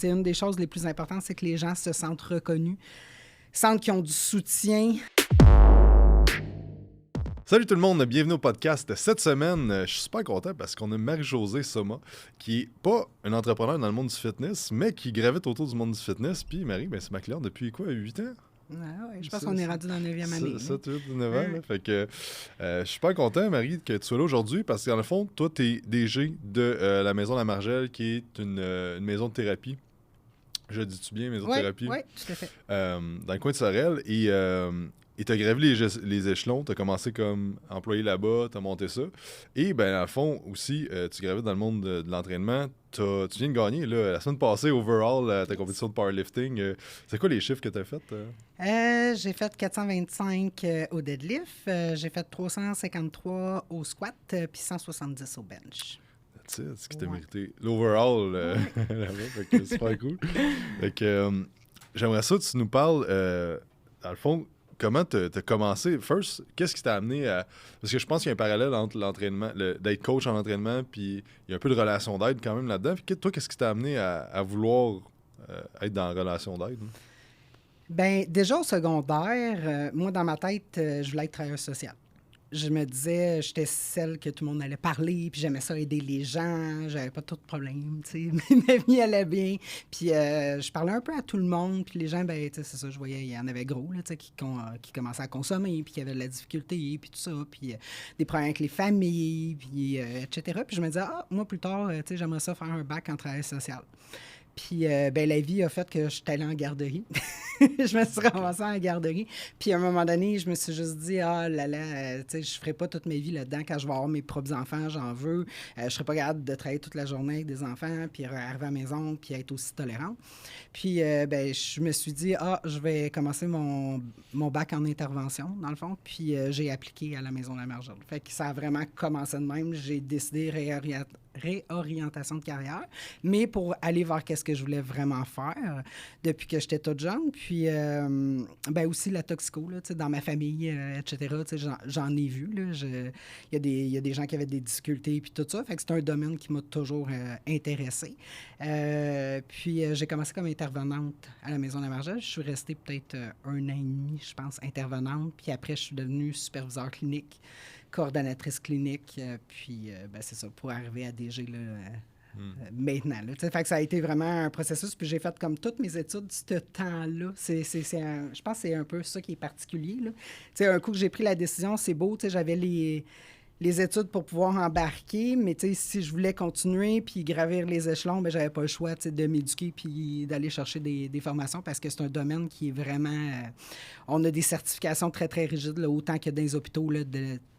C'est une des choses les plus importantes, c'est que les gens se sentent reconnus, sentent qu'ils ont du soutien. Salut tout le monde, bienvenue au podcast. Cette semaine, je suis super content parce qu'on a Marie-Josée Soma, qui est pas un entrepreneur dans le monde du fitness, mais qui gravite autour du monde du fitness. Puis Marie, c'est ma cliente depuis quoi, 8 ans? Ah ouais, je pense qu'on est rendu dans la 9e année. Ça, tu vois, 9 ans. Là. Fait que je suis super content, Marie, que tu sois là aujourd'hui parce qu'en fond, toi, tu es DG de la Maison La Margelle, qui est une maison de thérapie. Je dis-tu bien, maison de thérapie? Oui, tout à fait. Dans le coin de Sorel. Et tu as gravi les échelons. Tu as commencé comme employé là-bas, tu as monté ça. Et ben à fond aussi, tu gravites dans le monde de l'entraînement. Tu viens de gagner là, la semaine passée, overall, ta compétition de powerlifting. C'est quoi les chiffres que tu as fait? J'ai fait 425 au deadlift, j'ai fait 353 au squat, puis 170 au bench. C'est ce qui t'a mérité. L'overall, là-bas, fait que c'est super cool. Fait que j'aimerais ça que tu nous parles, dans le fond, comment tu as commencé? First, qu'est-ce qui t'a amené à... Parce que je pense qu'il y a un parallèle entre l'entraînement, d'être coach en entraînement, puis il y a un peu de relation d'aide quand même là-dedans. Puis toi, qu'est-ce qui t'a amené à vouloir être dans la relation d'aide? Bien, déjà au secondaire, moi, dans ma tête, je voulais être travailleuse sociale. Je me disais, j'étais celle que tout le monde allait parler, puis j'aimais ça aider les gens, j'avais pas trop de problèmes, tu sais, ma vie allait bien. Puis je parlais un peu à tout le monde, puis les gens, ben, tu sais, c'est ça, je voyais, il y en avait gros, là, tu sais, qui commençaient à consommer, puis qui avaient de la difficulté, puis tout ça, puis des problèmes avec les familles, puis etc. Puis je me disais, moi, plus tard, tu sais, j'aimerais ça faire un bac en travail social. Puis, la vie a fait que je suis allée en garderie. Je me suis ramassée en garderie. Puis, à un moment donné, je me suis juste dit, tu sais, je ferai pas toute ma vie là-dedans. Quand je vais avoir mes propres enfants, j'en veux. Je serai pas capable de travailler toute la journée avec des enfants, puis arriver à la maison, puis être aussi tolérante. Puis, je me suis dit, je vais commencer mon bac en intervention, dans le fond. Puis, j'ai appliqué à la Maison La Margelle. Fait que ça a vraiment commencé de même. J'ai décidé réorientation de carrière, mais pour aller vers qu'est-ce que je voulais vraiment faire depuis que j'étais toute jeune. Puis, aussi la toxico, là, dans ma famille, etc., j'en ai vu. Il y a des gens qui avaient des difficultés puis tout ça. Fait que c'est un domaine qui m'a toujours intéressée. Puis, j'ai commencé comme intervenante à la Maison de la Margelle. Je suis restée peut-être 1 an et demi, je pense, intervenante. Puis après, je suis devenue superviseur clinique, coordonnatrice clinique, puis c'est ça, pour arriver à DG là, maintenant. Là. Fait que ça a été vraiment un processus, puis j'ai fait comme toutes mes études ce temps-là. Je pense que c'est un peu ça qui est particulier. Là. Un coup que j'ai pris la décision, c'est beau, j'avais les études pour pouvoir embarquer, mais si je voulais continuer puis gravir les échelons, j'avais pas le choix de m'éduquer puis d'aller chercher des formations parce que c'est un domaine qui est vraiment... on a des certifications très, très rigides, là, autant que dans les hôpitaux, là,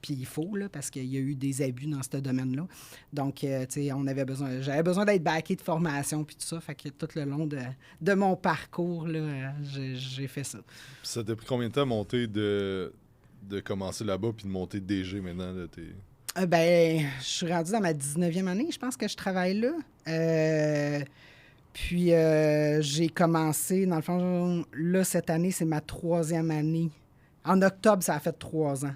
puis il faut, là, parce qu'il y a eu des abus dans ce domaine-là. Donc, j'avais besoin d'être backé de formation puis tout ça, fait que tout le long de mon parcours, là, j'ai fait ça. Puis ça t'a pris combien de temps à monter de commencer là-bas puis de monter DG maintenant? Là, je suis rendue dans ma 19e année, je pense que je travaille là. Puis j'ai commencé, dans le fond, là, cette année, c'est ma 3e année. En octobre, ça a fait 3 ans.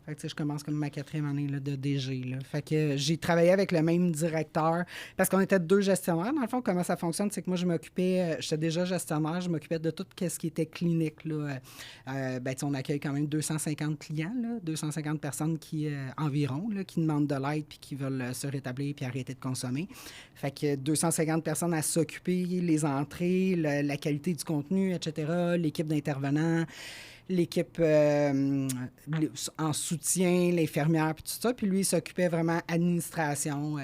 Fait que, je commence comme ma 4e année là, de DG. Là. Fait que j'ai travaillé avec le même directeur parce qu'on était 2 gestionnaires. Dans le fond, comment ça fonctionne, c'est que moi, j'étais déjà gestionnaire, je m'occupais de tout ce qui était clinique. Là. On accueille quand même 250 clients, là, 250 personnes environ qui demandent de l'aide puis qui veulent se rétablir puis arrêter de consommer. Fait que 250 personnes à s'occuper, les entrées, la qualité du contenu, etc., l'équipe d'intervenants, l'équipe en soutien, l'infirmière, puis tout ça. Puis lui, il s'occupait vraiment administration.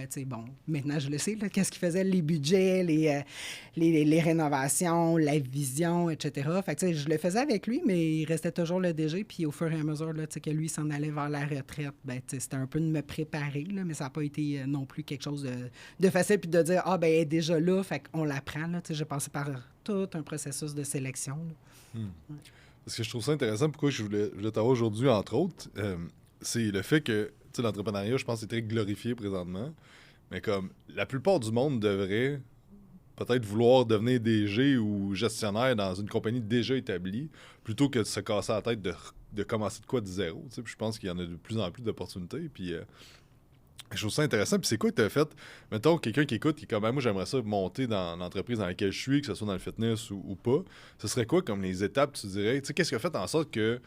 Maintenant, je le sais, là, qu'est-ce qu'il faisait, les budgets, les rénovations, la vision, etc. Fait que, je le faisais avec lui, mais il restait toujours le DG. Puis au fur et à mesure là, que lui s'en allait vers la retraite, c'était un peu de me préparer, là, mais ça n'a pas été non plus quelque chose de facile. Puis de dire, elle est déjà là, fait qu'on l'apprend. J'ai passé par tout un processus de sélection. Parce que je trouve ça intéressant, pourquoi je voulais t'avoir aujourd'hui, entre autres, c'est le fait que l'entrepreneuriat, je pense, c'est très glorifié présentement. Mais comme la plupart du monde devrait peut-être vouloir devenir DG ou gestionnaire dans une compagnie déjà établie, plutôt que de se casser la tête de commencer de quoi de zéro. Puis je pense qu'il y en a de plus en plus d'opportunités. Puis Je trouve ça intéressant. Puis c'est quoi que tu as fait? Mettons, quelqu'un qui écoute, qui est comme, moi, j'aimerais ça monter dans l'entreprise dans laquelle je suis, que ce soit dans le fitness ou pas. Ce serait quoi comme les étapes, tu dirais? Tu sais, qu'est-ce qui a fait en sorte que...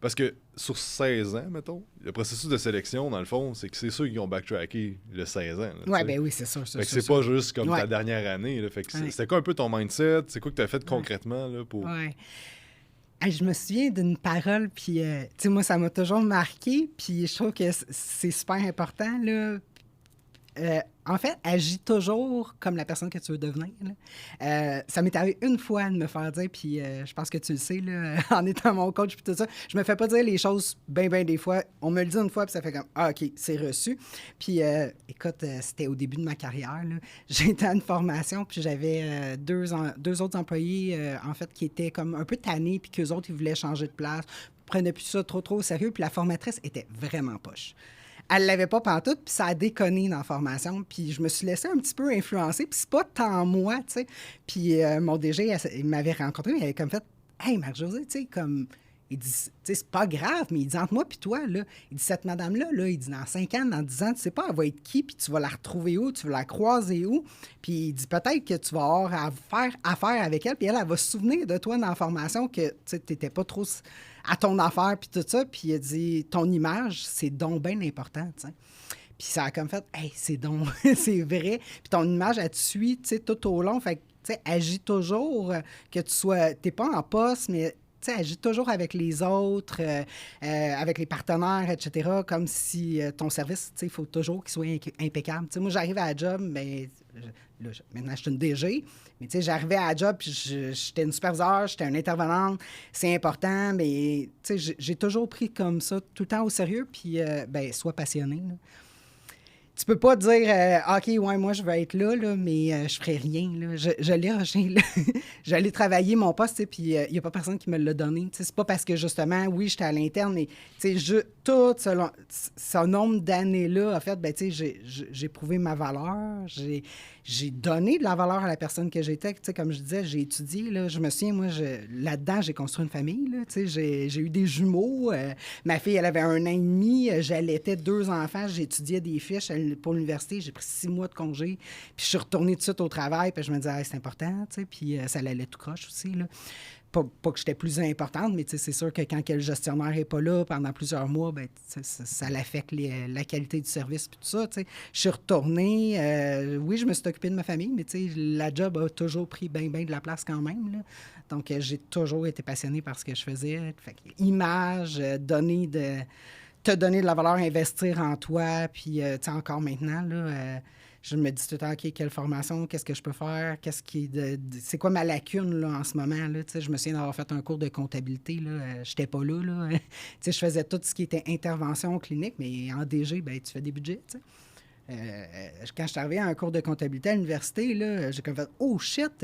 Parce que sur 16 ans, mettons, le processus de sélection, dans le fond, c'est que c'est ceux qui ont backtracké le 16 ans. Là, Oui, ben oui, c'est sûr. Fait que c'est pas juste comme ta dernière année. Là. Fait que c'était quoi un peu ton mindset? C'est quoi que tu as fait concrètement là, pour... Ouais. Je me souviens d'une parole, puis, tu sais, moi, ça m'a toujours marqué, puis je trouve que c'est super important, là. En fait, agis toujours comme la personne que tu veux devenir. Là. Ça m'est arrivé une fois de me faire dire, puis je pense que tu le sais, là, en étant mon coach, puis tout ça, je me fais pas dire les choses bien des fois. On me le dit une fois, puis ça fait comme, ah, OK, c'est reçu. Puis, écoute, c'était au début de ma carrière. Là. J'étais à une formation, puis j'avais deux autres employés, en fait, qui étaient comme un peu tannés, puis qu'eux autres, ils voulaient changer de place, prenaient plus ça trop au sérieux, puis la formatrice était vraiment poche. Elle l'avait pas pantoute, puis ça a déconné dans la formation. Puis je me suis laissée un petit peu influencer, puis c'est pas tant moi, tu sais. Puis mon DG, il m'avait rencontré, il avait comme fait « Hey, Marc-Josée, tu sais, comme... » Il dit, tu sais, c'est pas grave, mais il dit, entre moi puis toi, là, il dit, cette madame-là, là, il dit, dans 5 ans, dans 10 ans, tu sais pas, elle va être qui, puis tu vas la retrouver où, tu vas la croiser où. Puis il dit, peut-être que tu vas avoir à faire affaire avec elle, puis elle va se souvenir de toi dans la formation que, tu sais, t'étais pas trop à ton affaire, puis tout ça. Puis il a dit, ton image, c'est donc bien important, tu sais. Puis ça a comme fait, hey, c'est donc, c'est vrai. Puis ton image, elle te suit, tu sais, tout au long. Fait que, tu sais, agis toujours, que tu sois, t'es pas en poste, mais agis toujours avec les autres, avec les partenaires, etc., comme si ton service, il faut toujours qu'il soit impeccable. T'sais, moi, j'arrive à la job, mais là, maintenant, je suis une DG, mais j'arrivais à la job, puis j'étais une superviseure, j'étais une intervenante, c'est important, mais j'ai toujours pris comme ça, tout le temps au sérieux, puis sois passionné. Là. Tu peux pas dire OK, ouais, moi, je vais être là, mais je ferai rien. Là. Je l'ai rushé. J'allais travailler mon poste, puis il n'y a pas personne qui me l'a donné. C'est pas parce que, justement, oui, j'étais à l'interne, mais tout ce nombre d'années-là, en fait, j'ai prouvé ma valeur. J'ai donné de la valeur à la personne que j'étais. Comme je disais, j'ai étudié. Là, je me souviens, moi, là-dedans, j'ai construit une famille. Là, j'ai eu des jumeaux. Ma fille, elle avait 1 an et demi. J'allaitais 2 enfants. J'étudiais des fiches pour l'université. J'ai pris 6 mois de congé. Puis je suis retournée tout de suite au travail. Puis je me disais, hey, c'est important. Puis ça allait tout croche aussi. Là. Pas que j'étais plus importante, mais c'est sûr que quand le gestionnaire n'est pas là pendant plusieurs mois, ça l'affecte la qualité du service et tout ça. T'sais. Je suis retournée. Oui, je me suis occupée de ma famille, mais la job a toujours pris bien de la place quand même. Là. Donc, j'ai toujours été passionnée par ce que je faisais. Fait que, image, te donner de la valeur, investir en toi. Puis, encore maintenant, là, je me dis tout le temps, OK, quelle formation, qu'est-ce que je peux faire, c'est quoi ma lacune là, en ce moment? Là, je me souviens d'avoir fait un cours de comptabilité, je n'étais pas là. Je faisais tout ce qui était intervention clinique, mais en DG, tu fais des budgets. Quand je suis arrivé à un cours de comptabilité à l'université, là, j'ai comme fait « Oh shit!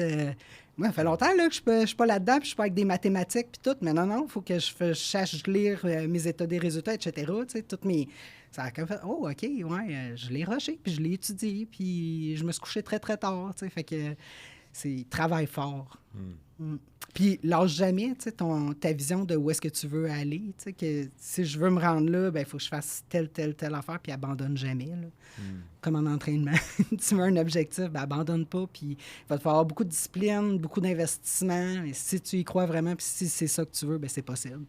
Moi, ça fait longtemps là, que je ne suis pas là-dedans, puis je suis pas avec des mathématiques, puis tout. Mais non, il faut que je sache lire mes états des résultats, etc. » Toutes mes... Ça a comme fait « Oh, OK, ouais, je l'ai rushé, puis je l'ai étudié, puis je me suis couché très tard. » Fait que c'est travail fort. Puis lâche jamais ta vision de où est-ce que tu veux aller. Que si je veux me rendre là, il faut que je fasse telle affaire, puis abandonne jamais. Là. Comme en entraînement. Tu veux un objectif, abandonne pas, puis il va te falloir beaucoup de discipline, beaucoup d'investissement. Et si tu y crois vraiment, puis si c'est ça que tu veux, c'est possible.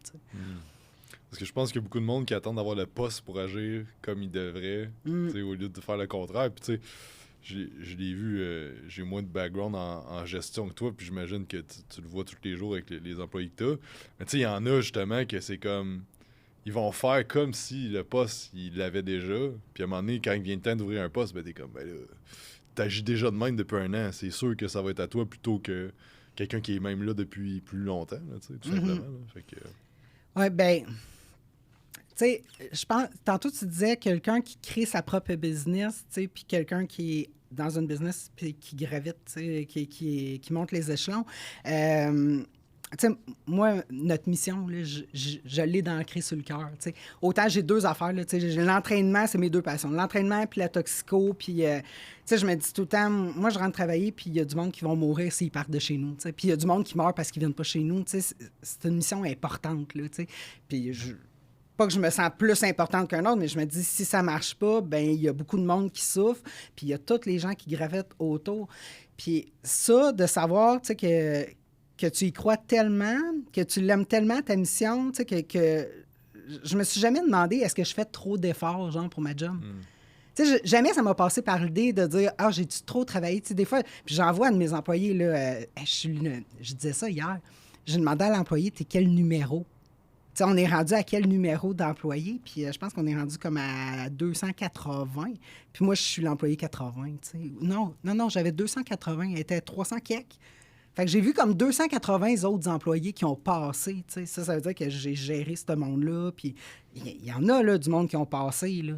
Parce que je pense qu'il y a beaucoup de monde qui attendent d'avoir le poste pour agir comme ils devraient, au lieu de faire le contraire. Puis tu sais, je l'ai vu, j'ai moins de background en gestion que toi, puis j'imagine que tu le vois tous les jours avec les employés que tu as. Mais tu sais, il y en a justement que c'est comme... Ils vont faire comme si le poste, ils l'avaient déjà. Puis à un moment donné, quand il vient le temps d'ouvrir un poste, t'es comme, là, t'agis déjà de même depuis 1 an. C'est sûr que ça va être à toi plutôt que quelqu'un qui est même là depuis plus longtemps, là, tout simplement. Là. Fait que... Ouais, tu sais, je pense, tantôt tu disais quelqu'un qui crée sa propre business, tu sais, puis quelqu'un qui est dans une business puis qui gravite, tu sais, qui monte les échelons. Tu sais, moi, notre mission, là, je l'ai d'ancrer sur le cœur. Tu sais. Autant j'ai 2 affaires. Là, tu sais, l'entraînement, c'est mes 2 passions. L'entraînement puis la toxico. Puis, tu sais, je me dis tout le temps, moi, je rentre travailler puis il y a du monde qui vont mourir s'ils partent de chez nous. Tu sais. Puis il y a du monde qui meurt parce qu'ils viennent pas chez nous. Tu sais, c'est une mission importante. Là, tu sais. Puis pas que je me sens plus importante qu'un autre, mais je me dis, si ça marche pas, ben il y a beaucoup de monde qui souffre, puis il y a tous les gens qui gravitent autour. Puis ça, de savoir, tu sais, que tu y crois tellement, que tu l'aimes tellement, ta mission, tu sais, que je me suis jamais demandé, est-ce que je fais trop d'efforts, genre, pour ma job? Tu sais, jamais ça m'a passé par l'idée de dire, ah, j'ai-tu trop travaillé? Tu sais, des fois, puis j'en vois à de mes employés, là, je disais ça hier, j'ai demandé à l'employé, t'es quel numéro? Tu sais, on est rendu à quel numéro d'employé? Puis je pense qu'on est rendu comme à 280. Puis moi, je suis l'employé 80, tu sais. Non, j'avais 280. Il était 300 quelques. Fait que j'ai vu comme 280 autres employés qui ont passé, tu sais. Ça veut dire que j'ai géré ce monde-là. Puis il y en a, là, du monde qui ont passé, là.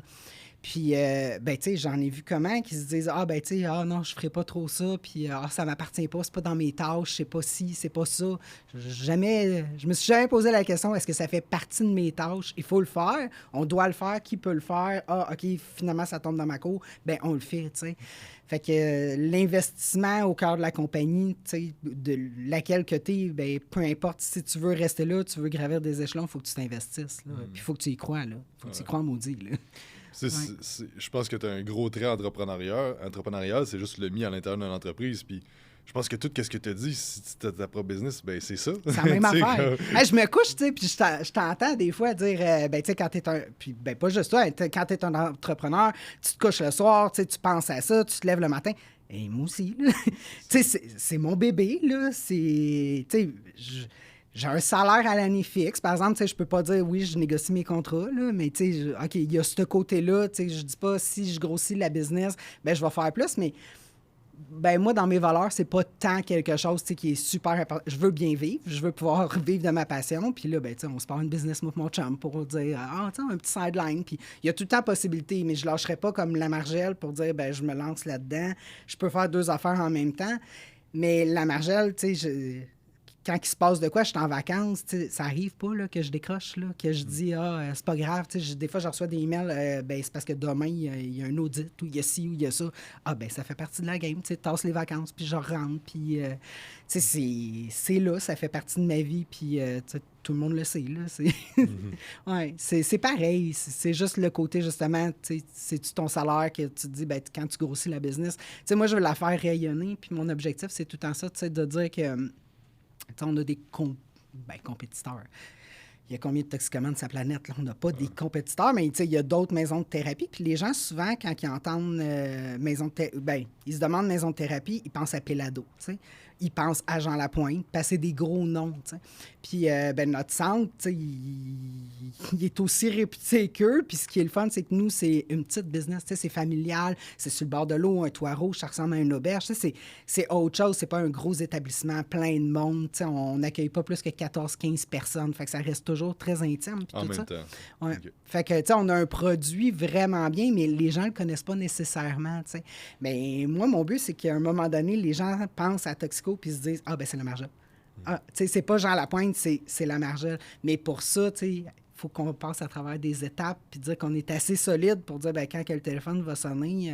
Puis, ben, tu sais, j'en ai vu comment qui se disent, ah, ben, tu sais, ah, non, je ferai pas trop ça, puis, ah, ça m'appartient pas, c'est pas dans mes tâches, c'est pas ci, c'est pas ça. Je me suis jamais posé la question, est-ce que ça fait partie de mes tâches? Il faut le faire, on doit le faire, qui peut le faire? Ah, OK, finalement, ça tombe dans ma cour, ben, on le fait, tu sais. Fait que l'investissement au cœur de la compagnie, tu sais, de laquelle que tu es, ben, peu importe, si tu veux rester là, tu veux gravir des échelons, il faut que tu t'investisses, là. Puis il faut que tu y crois, là. Il faut que tu y crois, maudit, là. Je pense que tu as un gros trait entrepreneurial, c'est juste le mis à l'intérieur d'une entreprise. Puis je pense que tout ce que tu as dit, si tu as ta propre business, ben c'est ça. C'est la même affaire. Hey, je me couche, tu sais, puis je t'entends des fois dire, ben, tu sais, quand tu es un. Puis, ben, pas juste toi, quand tu es un entrepreneur, tu te couches le soir, tu sais, tu penses à ça, tu te lèves le matin. Et moi aussi, là. Tu sais, c'est mon bébé, là. C'est. Tu sais, j'ai un salaire à l'année fixe. Par exemple, tu sais, je peux pas dire, oui, je négocie mes contrats, là, mais tu sais, OK, il y a ce côté-là. Tu sais, je dis pas, si je grossis la business, ben je vais faire plus, mais ben moi, dans mes valeurs, c'est pas tant quelque chose, tu sais, qui est super important. Je veux bien vivre, je veux pouvoir vivre de ma passion, puis là, ben, tu sais, on se part une business avec mon chum pour dire, ah, tu sais, un petit sideline, puis il y a tout le temps possibilité, mais je lâcherai pas comme la margelle pour dire, ben, je me lance là-dedans, je peux faire 2 affaires en même temps, mais la margelle, tu sais, quand il se passe de quoi, je suis en vacances, ça arrive pas là, que je décroche, là, que je dis c'est pas grave. Des fois, je reçois des emails, ben, c'est parce que demain, il y a un audit ou il y a ci ou il y a ça. Ah, ben ça fait partie de la game. Tasse les vacances, puis je rentre. Puis, c'est là, ça fait partie de ma vie. Puis, tout le monde le sait. Là, ouais, c'est pareil. C'est juste le côté, justement, c'est-tu ton salaire que tu te dis, ben, quand tu grossis la business. Moi, je veux la faire rayonner. Puis, mon objectif, c'est tout le temps ça, de dire que. On a des compétiteurs. Il y a combien de toxicomanes sur la planète? Là? On n'a pas des compétiteurs, mais il y a d'autres maisons de thérapie. Puis les gens, souvent, quand ils entendent maison de thérapie, ils se demandent maison de thérapie, ils pensent à Pelado. T'sais. Ils pensent à Jean Lapointe, passer des gros noms. T'sais. Puis notre centre, il est aussi réputé qu'eux. Puis ce qui est le fun, c'est que nous, c'est une petite business. C'est familial, c'est sur le bord de l'eau, un toit rouge, ça ressemble à une auberge. C'est autre chose, c'est pas un gros établissement plein de monde. On n'accueille pas plus que 14-15 personnes. Fait que ça reste toujours très intime. Puis en tout même ça. temps. Ouais. Okay. Fait que, on a un produit vraiment bien, mais les gens le connaissent pas nécessairement. T'sais. Mais moi, mon but, c'est qu'à un moment donné, les gens pensent à Toxico puis se disent, ah, ben c'est la margelle. Ah, tu sais, c'est pas Jean Lapointe, c'est la margelle. Mais pour ça, tu sais, il faut qu'on passe à travers des étapes puis dire qu'on est assez solide pour dire, ben quand le téléphone va sonner,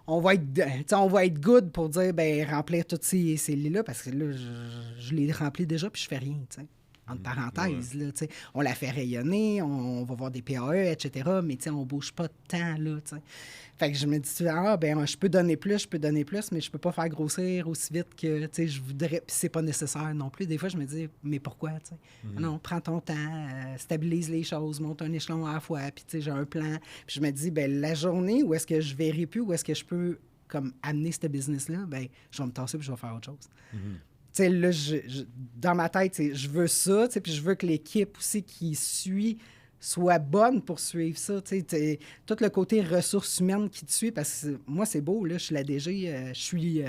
on va être good pour dire, ben remplir toutes ces lignes-là parce que là, je les remplis déjà puis je fais rien, tu sais. Entre parenthèses, là, tu sais. On la fait rayonner, on va voir des PAE, etc., mais tu sais, on bouge pas tant, là, tu sais. Fait que je me dis, je peux donner plus, mais je peux pas faire grossir aussi vite que, tu sais, je voudrais, puis c'est pas nécessaire non plus. Des fois, je me dis, mais pourquoi, tu sais? Non, prends ton temps, stabilise les choses, monte un échelon à la fois, puis tu sais, j'ai un plan. Puis je me dis, la journée où est-ce que je verrai plus, où est-ce que je peux, comme, amener ce business-là, je vais me tasser puis je vais faire autre chose. T'sais, là, dans ma tête, je veux ça, puis je veux que l'équipe aussi qui suit soit bonne pour suivre ça. Tout le côté ressources humaines qui te suit, parce que moi, c'est beau, là, je suis la DG, je suis,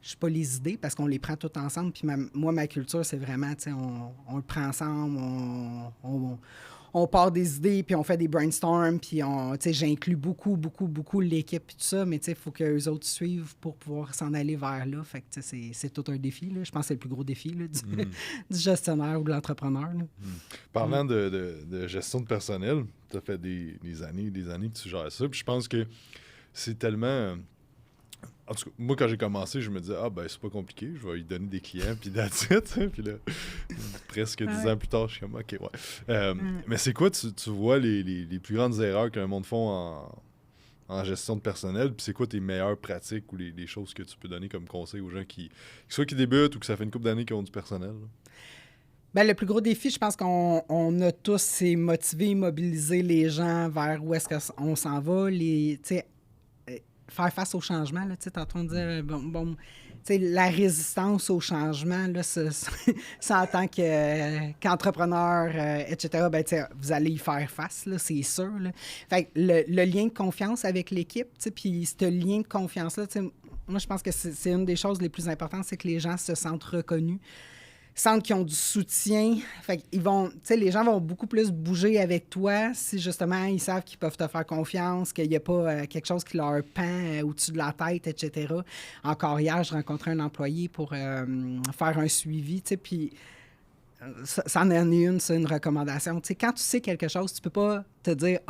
je suis pas les idées parce qu'on les prend toutes ensemble. Puis moi, ma culture, c'est vraiment, on le prend ensemble, on part des idées, puis on fait des brainstorms, puis j'inclus beaucoup l'équipe et tout ça, mais il faut qu'eux autres suivent pour pouvoir s'en aller vers là. Fait que c'est tout un défi. Là. Je pense que c'est le plus gros défi là, du gestionnaire ou de l'entrepreneur. Là. Parlant de gestion de personnel, ça fait des années que tu gères ça, puis je pense que c'est tellement En tout cas, moi, quand j'ai commencé, je me disais, c'est pas compliqué, je vais lui donner des clients, puis that's it. Puis là, presque 10 ans plus tard, je suis comme, OK, ouais. Mais c'est quoi, tu vois, les plus grandes erreurs qu'un monde font en gestion de personnel, puis c'est quoi tes meilleures pratiques ou les choses que tu peux donner comme conseil aux gens soit qui débutent ou que ça fait une couple d'années qu'ils ont du personnel? Là? Ben, le plus gros défi, je pense qu'on a tous, c'est motiver, mobiliser les gens vers où est-ce qu'on s'en va, faire face au changement. Là, tantôt on disait, la résistance au changement, là, ça en tant qu'entrepreneur, etc., vous allez y faire face, là, c'est sûr. Là. Fait que le lien de confiance avec l'équipe, puis ce lien de confiance-là, moi, je pense que c'est une des choses les plus importantes, c'est que les gens se sentent reconnus, sentent qu'ils ont du soutien. Fait qu'ils vont, les gens vont beaucoup plus bouger avec toi si, justement, ils savent qu'ils peuvent te faire confiance, qu'il n'y a pas quelque chose qui leur pend au-dessus de la tête, etc. Encore hier, je rencontrais un employé pour faire un suivi, puis ça en est une recommandation. Quand tu sais quelque chose, tu peux pas te dire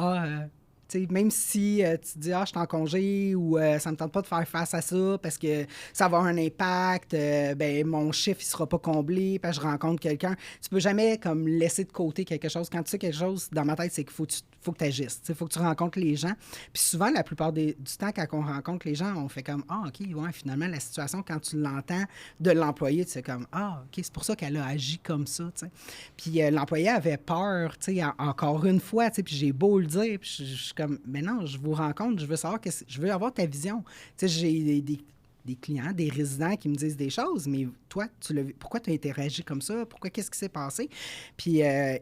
même si tu te dis « je suis en congé » ou ça me tente pas de faire face à ça parce que ça va avoir un impact, mon chiffre, il sera pas comblé, parce que je rencontre quelqu'un. Tu peux jamais comme laisser de côté quelque chose. Quand tu sais quelque chose, dans ma tête, c'est qu'il faut que tu agisses. Il faut que tu rencontres les gens. Puis souvent, la plupart du temps, quand on rencontre les gens, on fait comme « OK, ouais, finalement, la situation, quand tu l'entends de l'employé, tu sais comme « OK, c'est pour ça qu'elle a agi comme ça. » Puis l'employé avait peur, encore une fois, puis j'ai beau le dire, puis je comme, mais non, je vous rencontre, je veux savoir, je veux avoir ta vision. Tu sais, j'ai des clients, des résidents qui me disent des choses, mais toi, pourquoi tu as interagi comme ça? Pourquoi, qu'est-ce qui s'est passé? Puis elle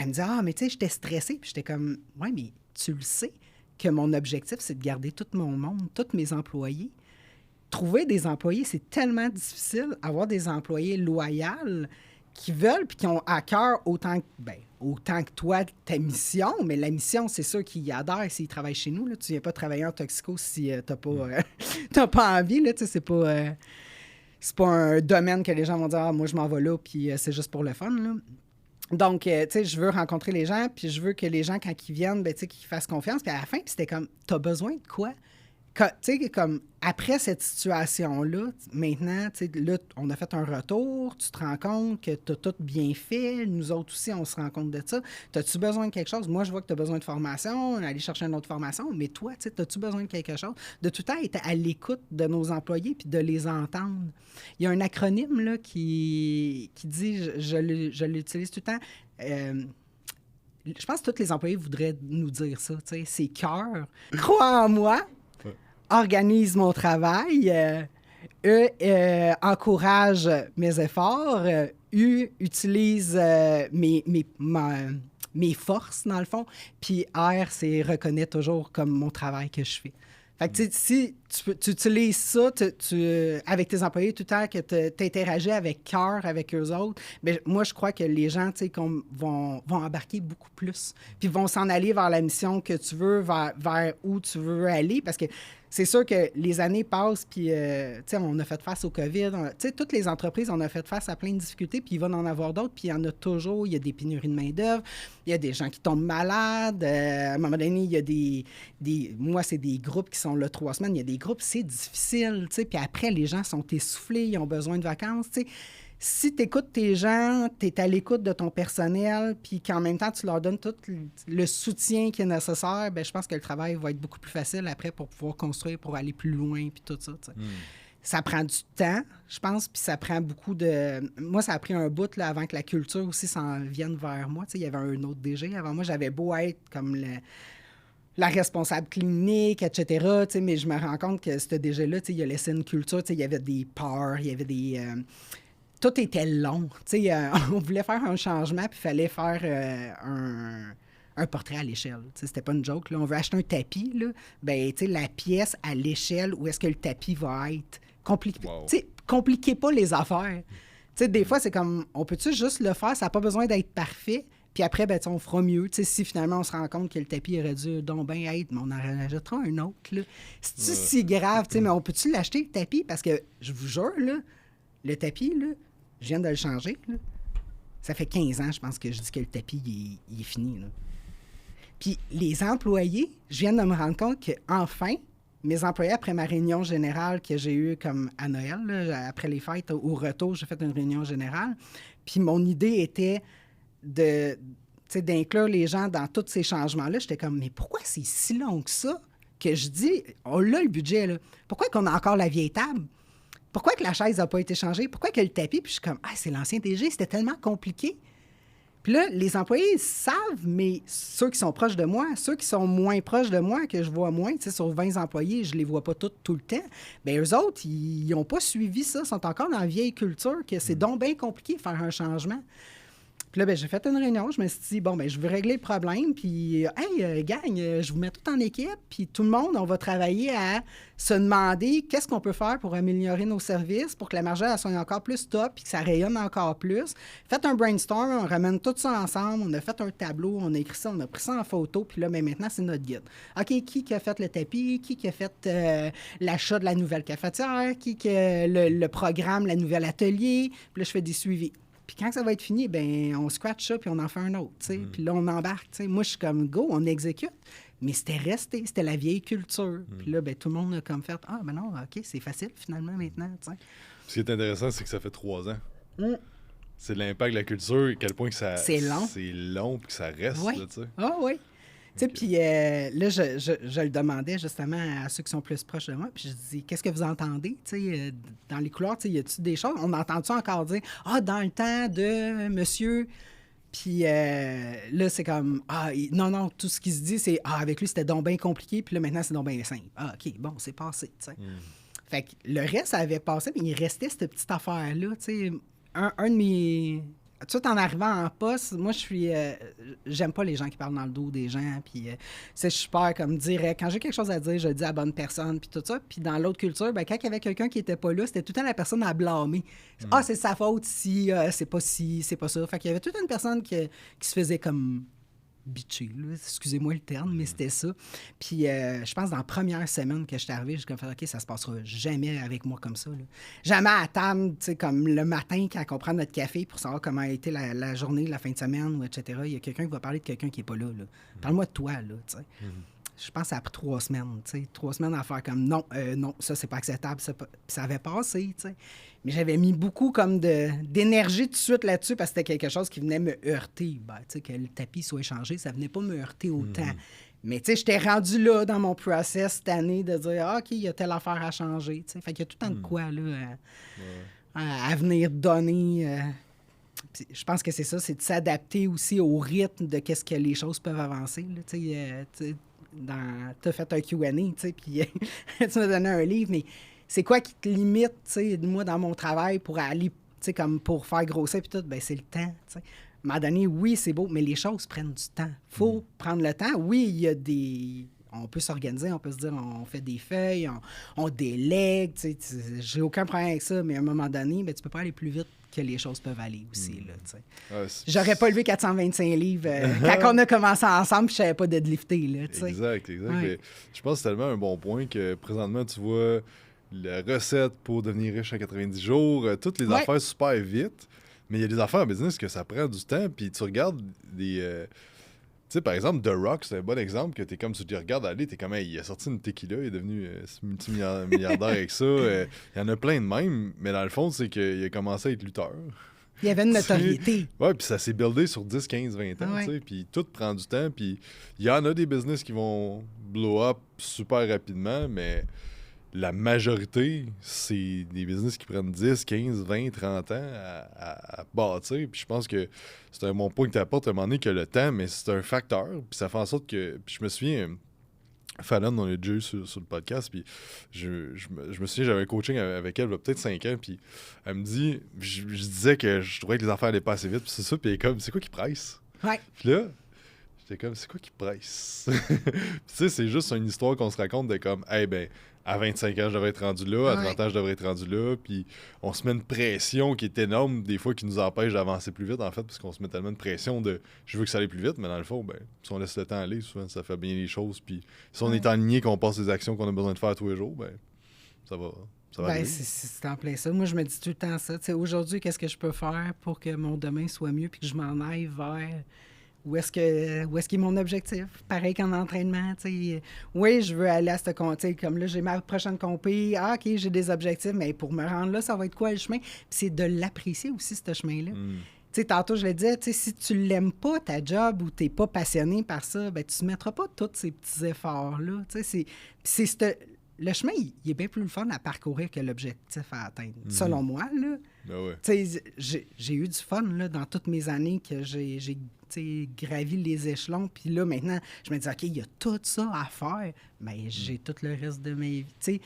me dit, mais tu sais, j'étais stressée. Puis j'étais comme, ouais, mais tu le sais que mon objectif, c'est de garder tout mon monde, tous mes employés. Trouver des employés, c'est tellement difficile. Avoir des employés loyaux qui veulent puis qui ont à cœur autant que toi, ta mission, mais la mission, c'est sûr qu'ils adhèrent s'ils travaillent chez nous. Là. Tu ne viens pas travailler en toxico si tu n'as pas envie. Là, c'est pas un domaine que les gens vont dire « moi, je m'en vais là, puis c'est juste pour le fun. » là. Donc, je veux rencontrer les gens, puis je veux que les gens, quand ils viennent, qu'ils fassent confiance. Puis à la fin, c'était comme « t'as besoin de quoi? » Tu sais, comme après cette situation-là, maintenant, là, on a fait un retour, tu te rends compte que tu as tout bien fait. Nous autres aussi, on se rend compte de ça. As-tu besoin de quelque chose? Moi, je vois que tu as besoin de formation, aller chercher une autre formation, mais toi, as-tu besoin de quelque chose? De tout le temps être à l'écoute de nos employés puis de les entendre. Il y a un acronyme là, qui dit, je l'utilise tout le temps, je pense que tous les employés voudraient nous dire ça, c'est cœur. Crois en moi. Organise mon travail, encourage mes efforts, utilise mes forces, dans le fond, puis R, c'est reconnaît toujours comme mon travail que je fais. Fait que, si tu utilises ça avec tes employés tout le temps, que tu interagis avec cœur avec eux autres, bien, moi, je crois que les gens vont embarquer beaucoup plus, puis vont s'en aller vers la mission que tu veux, vers où tu veux aller, parce que c'est sûr que les années passent, puis on a fait face au COVID. Toutes les entreprises, on a fait face à plein de difficultés, puis il va en avoir d'autres, puis il y en a toujours. Il y a des pénuries de main-d'œuvre, il y a des gens qui tombent malades. À un moment donné, il y a moi, c'est des groupes qui sont là 3 semaines. Il y a des groupes, c'est difficile, puis après, les gens sont essoufflés, ils ont besoin de vacances, Si tu écoutes tes gens, tu es à l'écoute de ton personnel, puis qu'en même temps, tu leur donnes tout le soutien qui est nécessaire, bien, je pense que le travail va être beaucoup plus facile après pour pouvoir construire, pour aller plus loin, puis tout ça. Ça prend du temps, je pense, puis ça prend beaucoup de... Moi, ça a pris un bout là, avant que la culture aussi s'en vienne vers moi. Il y avait un autre DG avant moi. J'avais beau être comme la responsable clinique, etc., mais je me rends compte que ce DG-là, il a laissé une culture, il y avait des peurs, il y avait des... Tout était long. On voulait faire un changement, puis il fallait faire un portrait à l'échelle. C'était pas une joke. Là. On veut acheter un tapis. Là. Ben, la pièce à l'échelle, où est-ce que le tapis va être? Compliquez pas les affaires. Des fois, c'est comme, on peut-tu juste le faire? Ça n'a pas besoin d'être parfait. Puis après, ben, on fera mieux. Si finalement, on se rend compte que le tapis aurait dû donc bien être, mais on en rajoutera un autre. C'est-tu si grave? Mais on peut-tu l'acheter, le tapis? Parce que, je vous jure, là, le tapis, là, je viens de le changer. Là. Ça fait 15 ans, je pense, que je dis que le tapis, il est fini. Là. Puis les employés, je viens de me rendre compte qu'enfin, mes employés, après ma réunion générale que j'ai eue comme à Noël, là, après les fêtes, au retour, j'ai fait une réunion générale. Puis mon idée était d'inclure les gens dans tous ces changements-là. J'étais comme, mais pourquoi c'est si long que ça que je dis, on a le budget, là. Pourquoi qu'on a encore la vieille table? Pourquoi que la chaise n'a pas été changée? Pourquoi que le tapis? Puis je suis comme, c'est l'ancien DG, c'était tellement compliqué. Puis là, les employés savent, mais ceux qui sont proches de moi, ceux qui sont moins proches de moi, que je vois moins, tu sais, sur 20 employés, je les vois pas tous tout le temps, bien, eux autres, ils n'ont pas suivi ça, sont encore dans la vieille culture, que c'est donc bien compliqué de faire un changement. Puis là, j'ai fait une réunion, je me suis dit, je veux régler le problème, puis, gang, je vous mets tout en équipe, puis tout le monde, on va travailler à se demander qu'est-ce qu'on peut faire pour améliorer nos services, pour que la margelle soit encore plus top, puis que ça rayonne encore plus. Faites un brainstorm, on ramène tout ça ensemble, on a fait un tableau, on a écrit ça, on a pris ça en photo, puis là, maintenant, c'est notre guide. OK, qui a fait le tapis, qui a fait l'achat de la nouvelle cafetière, qui a le programme, la nouvelle atelier, puis là, je fais des suivis. Puis quand ça va être fini, on scratch ça, puis on en fait un autre, tu sais. Puis là, on embarque, tu sais. Moi, je suis comme, go, on exécute. Mais c'était resté, c'était la vieille culture. Puis là, tout le monde a comme fait, non, OK, c'est facile, finalement, maintenant, tu sais. Ce qui est intéressant, c'est que ça fait 3 ans. C'est l'impact de la culture, à quel point que ça... C'est long. C'est long, puis que ça reste, là, tu sais. Oui. Tu sais, puis là, je le demandais justement à ceux qui sont plus proches de moi, puis je dis, qu'est-ce que vous entendez, tu sais, dans les couloirs, tu sais, y a-tu des choses? On entend-tu encore dire, dans le temps de monsieur... Puis là, c'est comme, non, tout ce qui se dit, c'est, avec lui, c'était donc bien compliqué, puis là, maintenant, c'est donc bien simple. OK, bon, c'est passé, tu sais. Fait que le reste, ça avait passé, mais il restait cette petite affaire-là, tu sais. Un de mes... Tout de suite, en arrivant en poste, moi, je suis... j'aime pas les gens qui parlent dans le dos des gens, puis je suis super comme direct. Quand j'ai quelque chose à dire, je le dis à la bonne personne, puis tout ça. Puis dans l'autre culture, quand il y avait quelqu'un qui était pas là, c'était tout le temps la personne à blâmer. C'est sa faute si, c'est pas ça. Fait qu'il y avait toute une personne qui se faisait comme bitché, là. Excusez-moi le terme, mais c'était ça. Puis je pense dans la première semaine que je suis arrivée, j'ai comme fait, OK, ça se passera jamais avec moi comme ça, là. Jamais à table, tu sais, comme le matin, quand on prend notre café pour savoir comment a été la journée, la fin de semaine, ou etc., il y a quelqu'un qui va parler de quelqu'un qui n'est pas là, là. Parle-moi de toi, là, tu sais. Je pense que ça a pris 3 semaines, tu sais. 3 semaines à faire comme non, ça, c'est pas acceptable. Ça avait passé, tu sais. Mais j'avais mis beaucoup comme d'énergie tout de suite là-dessus parce que c'était quelque chose qui venait me heurter. Tu sais, que le tapis soit échangé, ça venait pas me heurter autant. Mais tu sais, j'étais rendu là dans mon process cette année de dire, OK, il y a telle affaire à changer, tu sais. Fait qu'il y a tout le temps de quoi, là, à venir donner. Je pense que c'est ça, c'est de s'adapter aussi au rythme de qu'est-ce que les choses peuvent avancer, là, tu sais. T'as fait un Q&A, tu sais, puis tu m'as donné un livre, mais c'est quoi qui te limite, tu sais, moi, dans mon travail, pour aller, tu sais, comme pour faire grossir, puis tout, c'est le temps, tu sais. À un moment donné, oui, c'est beau, mais les choses prennent du temps. Faut prendre le temps. Oui, il y a des... On peut s'organiser, on peut se dire, on fait des feuilles, on délègue, tu sais, j'ai aucun problème avec ça, mais à un moment donné, tu peux pas aller plus vite que les choses peuvent aller aussi, là, tu sais. J'aurais pas levé 425 livres quand on a commencé ensemble, je savais pas deadlifter, là, tu sais. Exact. Ouais. Mais je pense que c'est tellement un bon point que présentement, tu vois la recette pour devenir riche en 90 jours, toutes les affaires super vite, mais il y a des affaires en business que ça prend du temps, puis tu regardes des... tu sais, par exemple, The Rock, c'est un bon exemple que t'es comme, tu te regardes aller, t'es comme, il a sorti une tequila, il est devenu multimilliardaire avec ça. Il y en a plein de même, mais dans le fond, c'est qu'il a commencé à être lutteur. Il y avait une notoriété. Ouais, puis ça s'est buildé sur 10, 15, 20 ans, tu sais, puis tout prend du temps, puis il y en a des business qui vont blow up super rapidement, mais la majorité, c'est des business qui prennent 10, 15, 20, 30 ans à bâtir. Puis je pense que c'est un bon point que tu apportes à un moment donné que le temps, mais c'est un facteur. Puis ça fait en sorte que... Puis je me souviens, Fallon, on l'a déjà eu sur le podcast, puis je me souviens, j'avais un coaching avec elle il y a peut-être 5 ans, puis elle me dit... Je disais que je trouvais que les affaires allaient pas assez vite, puis c'est ça, puis elle est comme, c'est quoi qui presse? Ouais. Puis là... J'étais comme, c'est quoi qui presse? Tu sais, c'est juste une histoire qu'on se raconte de comme, à 25 ans, je devrais être rendu là, à 30 ans, je devrais être rendu là, puis on se met une pression qui est énorme, des fois, qui nous empêche d'avancer plus vite, en fait, parce qu'on se met tellement de pression de, je veux que ça aille plus vite, mais dans le fond, si on laisse le temps aller, souvent, ça fait bien les choses, puis si on est aligné, qu'on passe les actions qu'on a besoin de faire tous les jours, ça va arriver. C'est en plein ça. Moi, je me dis tout le temps ça. Tu sais, aujourd'hui, qu'est-ce que je peux faire pour que mon demain soit mieux, puis que je m'en aille vers Où est-ce qu'est mon objectif? Pareil qu'en entraînement, tu sais. Oui, je veux aller à ce compte. Comme là, j'ai ma prochaine compé. Ah, OK, j'ai des objectifs, mais pour me rendre là, ça va être quoi le chemin? Puis c'est de l'apprécier aussi, ce chemin-là. Tu sais, tantôt, je le disais, tu sais, si tu l'aimes pas, ta job, ou tu n'es pas passionné par ça, ben tu ne mettras pas tous ces petits efforts-là. Tu sais, le chemin, il est bien plus le fun à parcourir que l'objectif à atteindre. Selon moi, là. Ah ouais. Tu sais, j'ai eu du fun, là, dans toutes mes années que j'ai gravi les échelons. Puis là, maintenant, je me dis, OK, il y a tout ça à faire, mais j'ai tout le reste de ma vie, tu sais.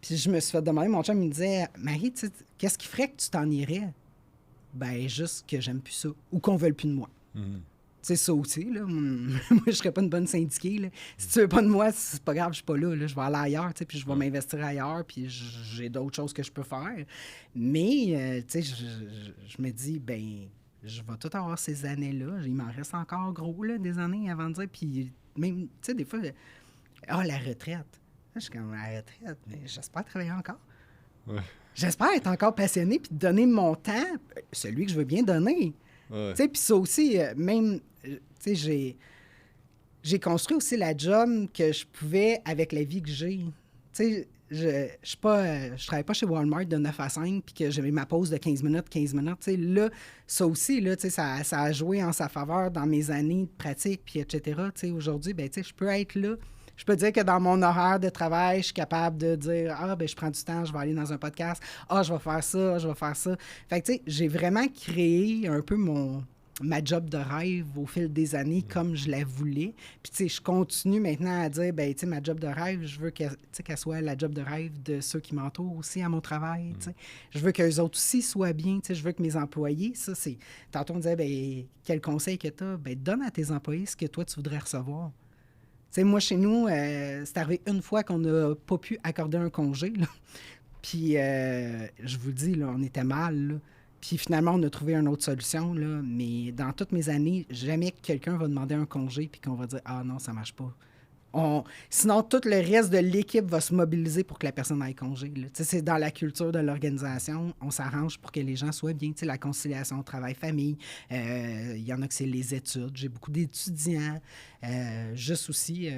Puis je me suis fait demander, mon chum me disait, Marie, tu sais, qu'est-ce qui ferait que tu t'en irais? Ben, juste que j'aime plus ça, ou qu'on veuille plus de moi. C'est ça aussi, là. Moi, je serais pas une bonne syndiquée, là. Si tu veux pas de moi, c'est pas grave, je suis pas là, là. Je vais aller ailleurs, tu sais, puis je vais m'investir ailleurs, puis j'ai d'autres choses que je peux faire. Mais, tu sais, je me dis, ben, je vais tout avoir ces années-là. Il m'en reste encore gros, là, des années avant de dire. Puis même, tu sais, des fois, la retraite. Je suis comme, la retraite, mais j'espère travailler encore. Ouais. J'espère être encore passionné puis donner mon temps, celui que je veux bien donner. Ouais. Tu sais, puis ça aussi, même, tu sais, j'ai construit aussi la job que je pouvais avec la vie que j'ai. Tu sais, je travaille pas chez Walmart de 9 à 5 puis que j'avais ma pause de 15 minutes. Tu sais, là, ça aussi, là, tu sais, ça a joué en sa faveur dans mes années de pratique puis etc. Tu sais, aujourd'hui, ben, tu sais, je peux être là. Je peux dire que dans mon horaire de travail, je suis capable de dire « Ah, ben je prends du temps, je vais aller dans un podcast. Ah, je vais faire ça, je vais faire ça. » Fait que, tu sais, j'ai vraiment créé un peu ma job de rêve au fil des années comme je la voulais. Puis, tu sais, je continue maintenant à dire « Ben, tu sais, ma job de rêve, je veux qu'elle soit la job de rêve de ceux qui m'entourent aussi à mon travail. Tu sais. Je veux qu'eux autres aussi soient bien. Tu sais, je veux que mes employés, ça, c'est... Tantôt, on disait « Ben, quel conseil que tu as? Ben, donne à tes employés ce que toi, tu voudrais recevoir. » Tu sais, moi, chez nous, c'est arrivé une fois qu'on n'a pas pu accorder un congé. Là. Puis, je vous le dis, là, on était mal. Là. Puis, finalement, on a trouvé une autre solution. Là. Mais dans toutes mes années, jamais quelqu'un va demander un congé puis qu'on va dire « Ah non, ça marche pas. » Sinon, tout le reste de l'équipe va se mobiliser pour que la personne aille congé. C'est dans la culture de l'organisation. On s'arrange pour que les gens soient bien. T'sais, la conciliation travail-famille. Il y en a que c'est les études. J'ai beaucoup d'étudiants. Juste aussi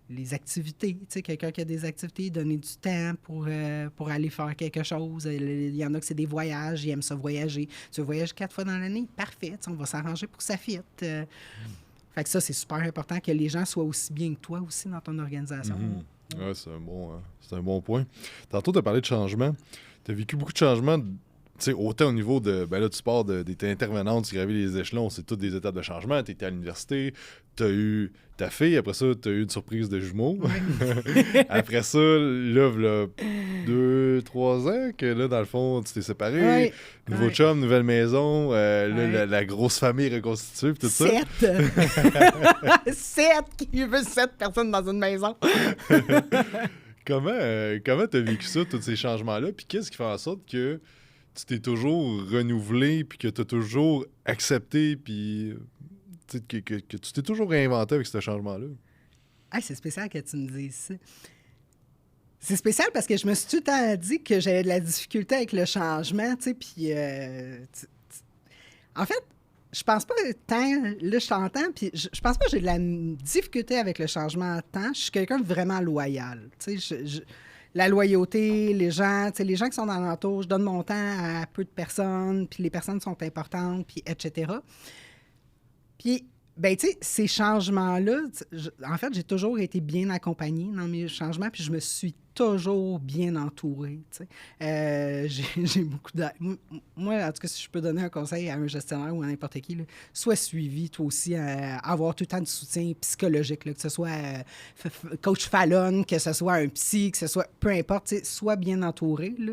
les activités. Quelqu'un qui a des activités, donner du temps pour aller faire quelque chose. Il y en a que c'est des voyages. Ils aiment ça voyager. Tu veux voyager 4 fois dans l'année? Parfait. On va s'arranger pour que ça fitte. Fait que ça, c'est super important que les gens soient aussi bien que toi aussi dans ton organisation. Ouais, c'est un bon point. Tantôt, tu as parlé de changement. Tu as vécu beaucoup de changements, autant au niveau de... Ben là, tu pars d'être intervenante, tu gravis les échelons, c'est toutes des étapes de changement. Tu étais à l'université, tu as eu ta fille, après ça, tu as eu une surprise de jumeaux. Ouais. Après ça, là, 2-3 ans, que là, dans le fond, tu t'es séparé. Ouais. Nouveau chum, nouvelle maison, là, la grosse famille reconstituée, puis tout 7. ça. 7! Qui veut 7 personnes dans une maison? Comment t'as vécu ça, tous ces changements-là? Puis qu'est-ce qui fait en sorte que tu t'es toujours renouvelé, puis que tu as toujours accepté, puis que tu t'es toujours réinventé avec ce changement-là? Ah, c'est spécial que tu me dises ça. C'est spécial parce que je me suis tout le temps dit que j'avais de la difficulté avec le changement, tu sais, puis... En fait, je pense pas tant... Là, je t'entends, puis je pense pas que j'ai de la difficulté avec le changement tant. Je suis quelqu'un de vraiment loyal, tu sais, la loyauté, les gens qui sont dans l'entour, je donne mon temps à peu de personnes, puis les personnes sont importantes, puis etc. Puis, ben tu sais, ces changements-là, en fait, j'ai toujours été bien accompagnée dans mes changements, puis je me suis toujours bien entourée, tu sais. J'ai beaucoup d'aide. Moi, en tout cas, si je peux donner un conseil à un gestionnaire ou à n'importe qui, là, sois suivi, toi aussi, avoir tout le temps de soutien psychologique, là, que ce soit coach Fallon, que ce soit un psy, que ce soit... Peu importe, tu sais, sois bien entouré, là.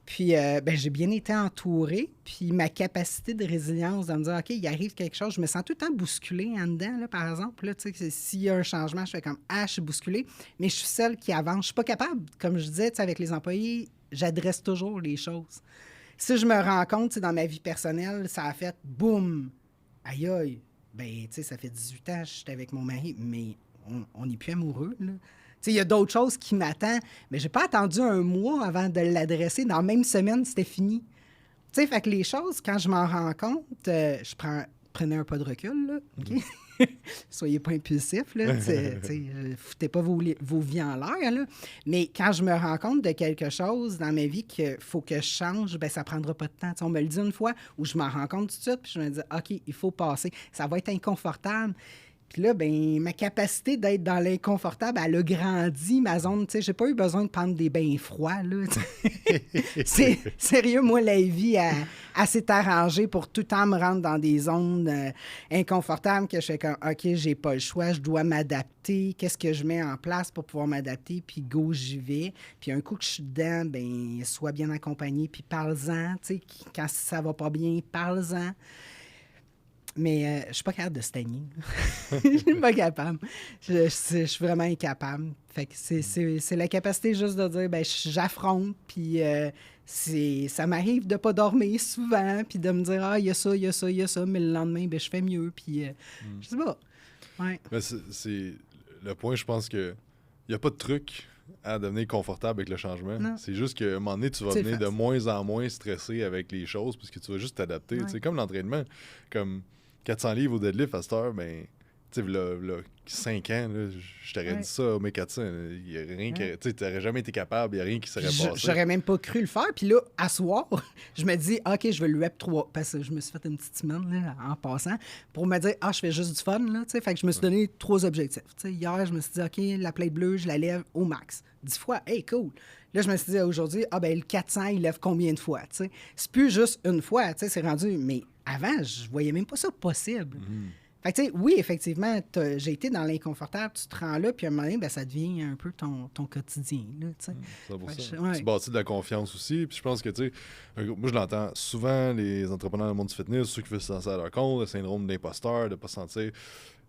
Puis, ben, j'ai bien été entourée. Puis, ma capacité de résilience, de me dire, OK, il arrive quelque chose, je me sens tout le temps bousculée en dedans, là, par exemple. Là, tu sais, s'il y a un changement, je fais comme, je suis bousculée. Mais je suis celle qui avance. Je suis pas capable. Comme je disais, tu sais, avec les employés, j'adresse toujours les choses. Si je me rends compte, dans ma vie personnelle, ça a fait, boum, aïe, aïe. Ben, tu sais, ça fait 18 ans que je suis avec mon mari, mais on n'est plus amoureux, là. Il y a d'autres choses qui m'attendent, mais j'ai pas attendu un mois avant de l'adresser. Dans la même semaine, c'était fini. Fait que les choses, quand je m'en rends compte, je prends prenez un pas de recul, là, OK? Soyez pas impulsifs, là. Foutez pas vos vies en l'air, là. Mais quand je me rends compte de quelque chose dans ma vie qu'il faut que je change, ben ça prendra pas de temps. T'sais, on me le dit une fois où je m'en rends compte tout de suite, puis je me dis, OK, il faut passer. Ça va être inconfortable. Puis là, ben ma capacité d'être dans l'inconfortable, elle a grandi, ma zone. Tu sais, j'ai pas eu besoin de prendre des bains froids, là. C'est sérieux, moi, la vie, elle s'est arrangée pour tout le temps me rendre dans des zones inconfortables que je fais comme, OK, j'ai pas le choix, je dois m'adapter. Qu'est-ce que je mets en place pour pouvoir m'adapter? Puis go, j'y vais. Puis un coup que je suis dedans, ben sois bien accompagné, puis parle-en. Tu sais, quand ça va pas bien, parle-en. Mais je suis pas capable de stagner. Je suis pas capable. Je suis vraiment incapable. Fait que c'est la capacité juste de dire, ben j'affronte, puis ça m'arrive de pas dormir souvent, puis de me dire, ah, il y a ça, il y a ça, il y a ça, mais le lendemain, ben je fais mieux, puis je sais pas. Ouais. Mais c'est le point, je pense que il n'y a pas de truc à devenir confortable avec le changement. Non. C'est juste qu'à un moment donné, tu vas venir de moins en moins stressé avec les choses parce que tu vas juste t'adapter. Ouais. C'est comme l'entraînement. Comme 400 livres au deadlift à cette heure, ben, tu sais, là, 5 ans, là, je t'aurais dit ça, mais 400, il n'y a rien qui... Tu n'aurais jamais été capable, il n'y a rien qui serait passé. J'aurais même pas cru le faire. Puis là, à soir, je me dis, OK, je vais le web 3. Parce que je me suis fait une petite semaine là, en passant pour me dire, je fais juste du fun. Là, fait que je me suis donné 3 objectifs. T'sais, hier, je me suis dit, OK, la plate bleue, je la lève au max. 10 fois, hey, cool. Là, je me suis dit, aujourd'hui, le 400, il lève combien de fois? T'sais? C'est plus juste une fois, c'est rendu. Mais avant, je voyais même pas ça possible. Fait que, tu sais, oui, effectivement, j'ai été dans l'inconfortable, tu te rends là, puis à un moment donné, ben, ça devient un peu ton quotidien. Là, c'est pour ça. Ouais. Tu bâtis de la confiance aussi. Puis je pense que, tu sais, moi, je l'entends souvent, les entrepreneurs dans le monde du fitness, ceux qui veulent se lancer à leur compte, le syndrome d'imposteur, de ne pas se sentir.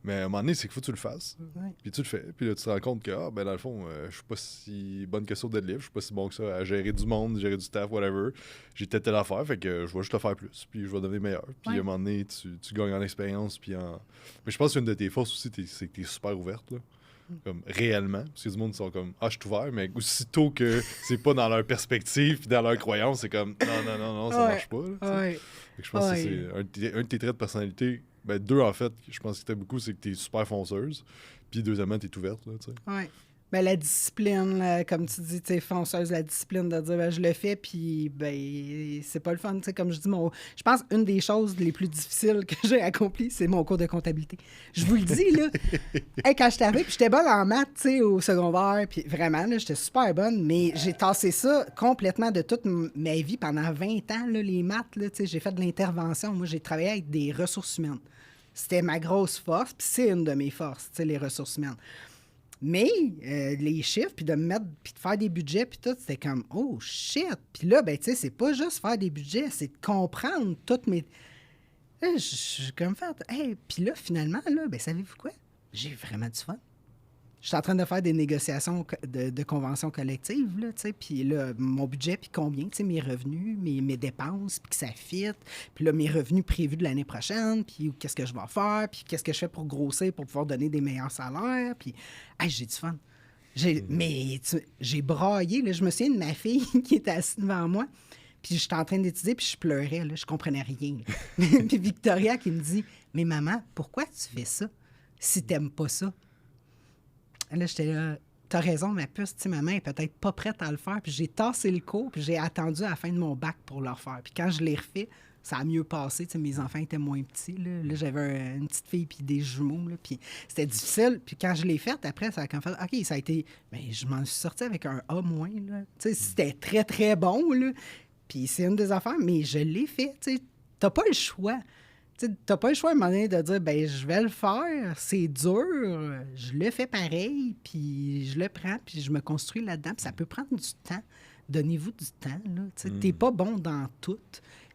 Mais à un moment donné, c'est qu'il faut que tu le fasses. Ouais. Puis tu le fais. Puis là, tu te rends compte que, dans le fond, je suis pas si bonne que ça au deadlift. Je suis pas si bon que ça à gérer du monde, gérer du staff, whatever. J'ai peut-être telle affaire, fait que je vais juste le faire plus. Puis je vais devenir meilleur. Puis à un moment donné, tu gagnes en expérience. Puis Mais je pense qu'une de tes forces aussi, c'est que tu es super ouverte, là. Comme réellement. Parce que du monde qui sont comme, je suis ouvert, mais aussitôt que c'est pas dans leur perspective puis dans leur croyance, c'est comme, non, ça marche pas. Là, fait que je pense que c'est un de tes traits de personnalité. Ben, 2, en fait, je pense que t'as beaucoup, c'est que t'es super fonceuse. Puis deuxièmement, t'es ouverte, là, tu sais. Oui. Ben, la discipline, là, comme tu dis, tu sais, fonceuse, la discipline de dire, je le fais, puis, ben, c'est pas le fun. Tu sais, comme je dis, je pense une des choses les plus difficiles que j'ai accomplies, c'est mon cours de comptabilité. Je vous le dis, là, quand j'étais arrivée, puis j'étais bonne en maths, tu sais, au secondaire, puis vraiment, là, j'étais super bonne, mais j'ai tassé ça complètement de toute ma vie pendant 20 ans, là, les maths, là, tu sais, j'ai fait de l'intervention. Moi, j'ai travaillé avec des ressources humaines. C'était ma grosse force, puis c'est une de mes forces, tu sais, les ressources humaines. Mais les chiffres, puis de me mettre, puis de faire des budgets, puis tout, c'était comme, oh shit! Puis là, ben, tu sais, c'est pas juste faire des budgets, c'est de comprendre toutes mes... Là, je comme fait, hey, puis là, finalement, là, ben, savez-vous quoi? J'ai vraiment du fun. Je suis en train de faire des négociations de conventions collectives, là, tu sais, puis là, mon budget, puis combien, tu sais, mes revenus, mes dépenses, puis que ça fit, puis là, mes revenus prévus de l'année prochaine, puis qu'est-ce que je vais faire, puis qu'est-ce que je fais pour grossir, pour pouvoir donner des meilleurs salaires, puis, hey, j'ai du fun. Mais j'ai braillé, là, je me souviens de ma fille qui était assise devant moi, puis j'étais en train d'étudier, puis je pleurais, là, je comprenais rien. Puis Victoria qui me dit, mais maman, pourquoi tu fais ça si t'aimes pas ça? Là, j'étais là, t'as raison, ma puce, tu sais, maman est peut-être pas prête à le faire. Puis j'ai tassé le cours, puis j'ai attendu à la fin de mon bac pour le refaire. Puis quand je l'ai refait, ça a mieux passé. Tu sais, mes enfants étaient moins petits. Là j'avais une petite fille puis des jumeaux. Là, puis c'était difficile. Puis quand je l'ai faite, après, ça a comme fait, OK, ça a été... Bien, je m'en suis sortie avec un A-. Là. Tu sais, c'était très, très bon. Là. Puis c'est une des affaires, mais je l'ai fait. Tu sais, t'as pas le choix. Tu n'as pas le choix à un moment donné de dire, ben je vais le faire, c'est dur, je le fais pareil, puis je le prends, puis je me construis là-dedans. Puis ça peut prendre du temps. Donnez-vous du temps. Tu n'es pas bon dans tout,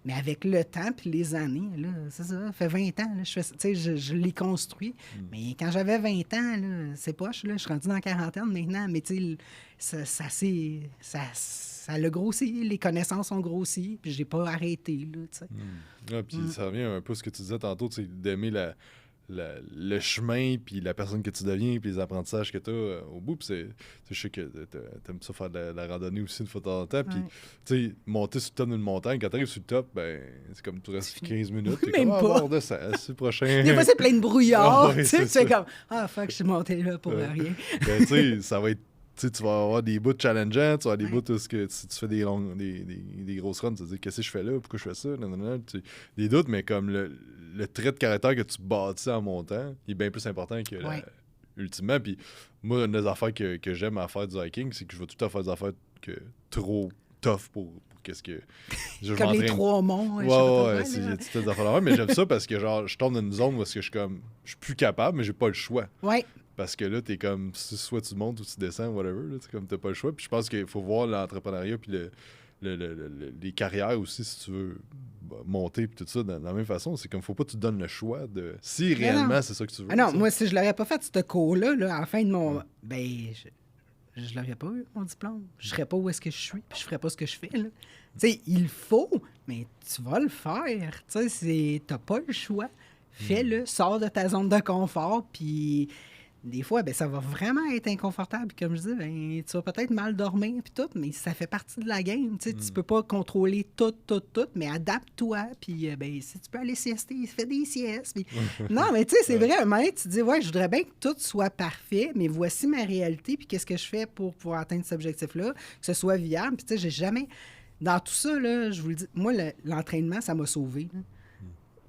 mais avec le temps puis les années, là, c'est ça, ça fait 20 ans, là, je l'ai construit. Mais quand j'avais 20 ans, là, c'est poche, là, je suis rendu dans la quarantaine maintenant, mais ça l'a grossi, les connaissances ont grossi, puis j'ai pas arrêté. Là, puis ça revient un peu à ce que tu disais tantôt, d'aimer le chemin, puis la personne que tu deviens, puis les apprentissages que tu as au bout. Puis je sais que t'aimes ça faire de la randonnée aussi une fois de temps en temps. Puis, tu sais, monter sur le top d'une montagne, quand tu arrives sur le top, ben, c'est comme tu restes 15 minutes. T'es Même comme, pas. Bord de ça, c'est le prochain. Des fois, c'est plein de brouillard. Ouais, tu sais, c'est tu fais comme, fuck, je suis monté là pour rien. Ben, tu sais, ça va être. Tu vas avoir des bouts challengeants, tu vas avoir des bouts où tu fais des grosses runs, tu te dis qu'est-ce que je fais là, pourquoi je fais ça, des doutes, mais comme le trait de caractère que tu bâtis en montant, il est bien plus important que ultimement. Puis moi, une des affaires que j'aime à faire du hiking, c'est que je vais tout le temps faire des affaires trop tough pour qu'est-ce que je comme les m'entraîne. 3 monts. Ouais, c'est toutes des affaires là, mais j'aime ça parce que genre je tombe dans une zone où je suis plus capable, mais j'ai pas le choix. Ouais. Parce que là, t'es comme, soit tu montes ou tu descends, whatever, là, comme t'as pas le choix. Puis je pense qu'il faut voir l'entrepreneuriat puis les carrières aussi, si tu veux monter puis tout ça, de la même façon. C'est comme, faut pas que tu te donnes le choix de... Si réellement, c'est ça que tu veux. Ah non, moi, si je l'aurais pas fait, ce cours-là, à la fin de mon... Ben, je l'aurais pas eu, mon diplôme. Je serais pas où est-ce que je suis, puis je ferais pas ce que je fais, là. Tu sais, il faut, mais tu vas le faire. Tu sais, t'as pas le choix. Fais-le, sors de ta zone de confort, puis... Des fois, ben, ça va vraiment être inconfortable. Comme je dis, ben, tu vas peut-être mal dormir puis tout, mais ça fait partie de la game. Tu peux pas contrôler tout, mais adapte-toi. Puis, ben, si tu peux aller siester, fais des siestes. Puis... non, mais tu sais, c'est vrai, un moment, tu te dis, ouais, je voudrais bien que tout soit parfait, mais voici ma réalité, puis qu'est-ce que je fais pour pouvoir atteindre cet objectif-là, que ce soit viable. Puis, tu sais, j'ai jamais... Dans tout ça, là, je vous le dis, moi, l'entraînement, ça m'a sauvé. Là.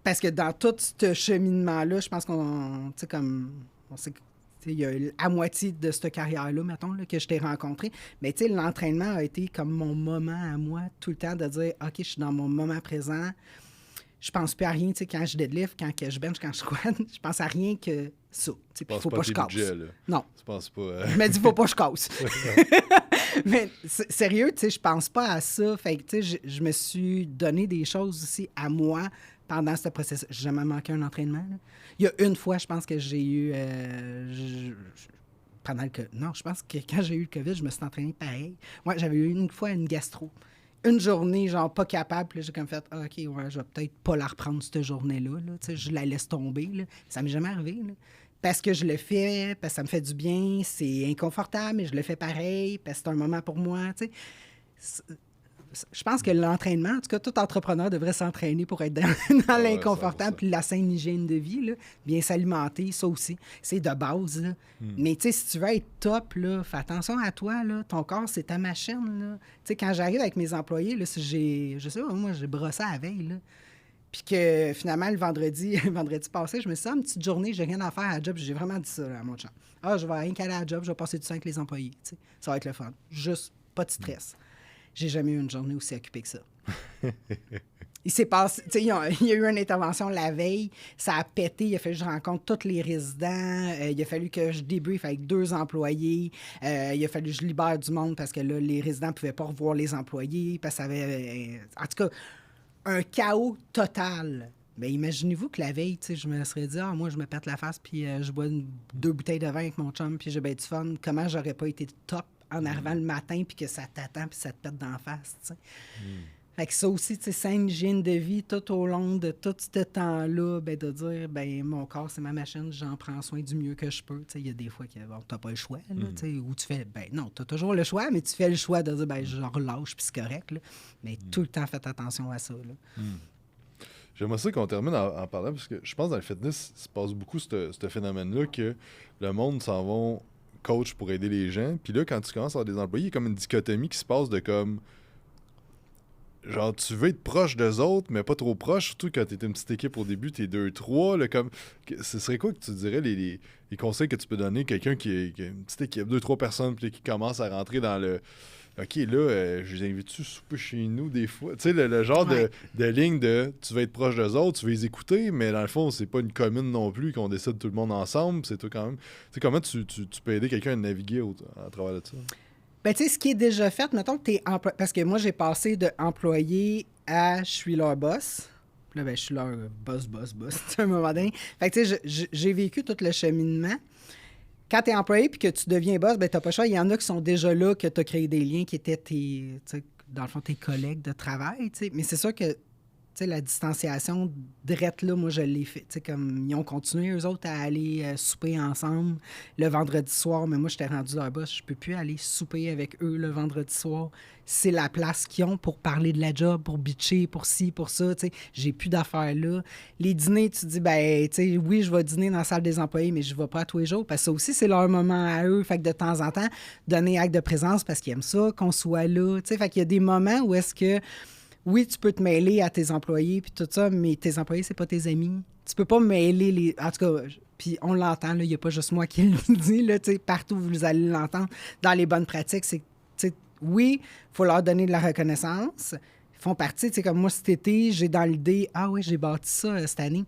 Parce que dans tout ce cheminement-là, je pense qu'on... Tu sais, comme... On sait il y a à moitié de cette carrière-là, mettons, là, que je t'ai rencontré. Mais tu sais, l'entraînement a été comme mon moment à moi, tout le temps, de dire, OK, je suis dans mon moment présent. Je pense plus à rien, tu sais, quand je deadlift, quand je bench, quand je squat. Je pense à rien que ça. Tu sais, puis il faut pas que je casse. Budgets, non. Tu penses pas... Je me dis, faut pas que je casse. Mais sérieux, tu sais, je pense pas à ça. Fait que, tu sais, je me suis donné des choses aussi à moi pendant ce processus. J'ai jamais manqué un entraînement, là. Il y a une fois, je pense que j'ai eu... pendant le non, je pense que quand j'ai eu le COVID, je me suis entraîné pareil. Ouais, j'avais eu une fois une gastro. Une journée, genre, pas capable. Puis là, j'ai comme fait, OK, ouais, je vais peut-être pas la reprendre cette journée-là. Là. Tu sais, je la laisse tomber. Là. Ça m'est jamais arrivé. Là. Parce que je le fais, parce que ça me fait du bien. C'est inconfortable, mais je le fais pareil, parce que c'est un moment pour moi. Tu sais. Je pense que l'entraînement, en tout cas, tout entrepreneur devrait s'entraîner pour être dans l'inconfortable, puis la saine hygiène de vie, là, bien s'alimenter, ça aussi, c'est de base. Là. Mais tu sais, si tu veux être top, là, fais attention à toi, là, ton corps, c'est ta machine. Là. Tu sais, quand j'arrive avec mes employés, là, si je sais pas, moi, j'ai brossé à la veille, là, puis que finalement, le vendredi passé, je me suis dit, une petite journée, j'ai rien à faire à la job, j'ai vraiment dit ça là, à mon chum. Je vais rien qu'aller à la job, je vais passer du temps avec les employés, tu sais, ça va être le fun. Juste pas de stress. J'ai jamais eu une journée aussi occupée que ça. Il s'est passé... Tu sais, il y a eu une intervention la veille, ça a pété, il a fallu que je rencontre tous les résidents, il a fallu que je débriefe avec 2 employés, il a fallu que je libère du monde parce que là, les résidents ne pouvaient pas revoir les employés, parce que ça avait... en tout cas, un chaos total. Bien, imaginez-vous que la veille, tu sais, je me serais dit, moi, je me pète la face, puis je bois 2 bouteilles de vin avec mon chum, puis j'ai bien du fun. Comment j'aurais pas été top en arrivant le matin, puis que ça t'attend, puis ça te pète d'en face, tu sais. Fait que ça aussi, tu sais, saine hygiène de vie tout au long de tout ce temps-là, ben, de dire, ben mon corps, c'est ma machine, j'en prends soin du mieux que je peux. Tu sais, il y a des fois que bon, t'as pas le choix, là, tu sais, où tu fais, ben non, t'as toujours le choix, mais tu fais le choix de dire, ben je relâche, puis c'est correct, là. Mais tout le temps, faites attention à ça, là. J'aimerais ça qu'on termine en parlant, parce que je pense que dans le fitness, il se passe beaucoup ce phénomène-là que le monde s'en va coach pour aider les gens. Puis là, quand tu commences à avoir des employés, il y a comme une dichotomie qui se passe de comme... Genre, tu veux être proche d'eux autres, mais pas trop proche, surtout quand t'es une petite équipe au début, t'es 2-3, là, comme... Ce serait quoi que tu dirais, les conseils que tu peux donner à quelqu'un qui a une petite équipe, 2-3 personnes, puis qui commence à rentrer dans le... OK, là, je les invite-tu souper chez nous des fois? Tu sais, le genre de ligne de tu veux être proche d'eux autres, tu veux les écouter, mais dans le fond, c'est pas une commune non plus qu'on décide tout le monde ensemble. C'est toi quand même. Tu sais, comment tu peux aider quelqu'un à naviguer à travers de ça? Ben, tu sais, ce qui est déjà fait, mettons que t'es employé. Parce que moi, j'ai passé de employé à je suis leur boss. Puis là, ben, je suis leur boss, à un moment donné. Fait que, tu sais, j'ai vécu tout le cheminement. Quand tu es employé puis que tu deviens boss, ben t'as pas le choix. Il y en a qui sont déjà là, que tu as créé des liens qui étaient dans le fond, tes collègues de travail. T'sais. Mais c'est sûr que sais, la distanciation, drette là, moi, je l'ai fait. Tu sais, comme, ils ont continué, eux autres, à aller souper ensemble le vendredi soir, mais moi, j'étais rendu là-bas. Je peux plus aller souper avec eux le vendredi soir. C'est la place qu'ils ont pour parler de la job, pour bitcher, pour ci, pour ça. Tu sais, j'ai plus d'affaires là. Les dîners, tu te dis, ben, tu sais, oui, je vais dîner dans la salle des employés, mais je ne vais pas à tous les jours, parce que ça aussi, c'est leur moment à eux. Fait que de temps en temps, donner acte de présence parce qu'ils aiment ça, qu'on soit là. Tu sais, fait qu'il y a des moments où est-ce que, oui, tu peux te mêler à tes employés puis tout ça, mais tes employés, c'est pas tes amis. Tu peux pas mêler les... En tout cas, puis on l'entend, il n'y a pas juste moi qui le dis, là, tu sais, partout vous allez l'entendre. Dans les bonnes pratiques, c'est, tu sais, oui, il faut leur donner de la reconnaissance. Ils font partie, tu sais, comme moi, cet été, j'ai dans l'idée, ah oui, j'ai bâti ça cette année.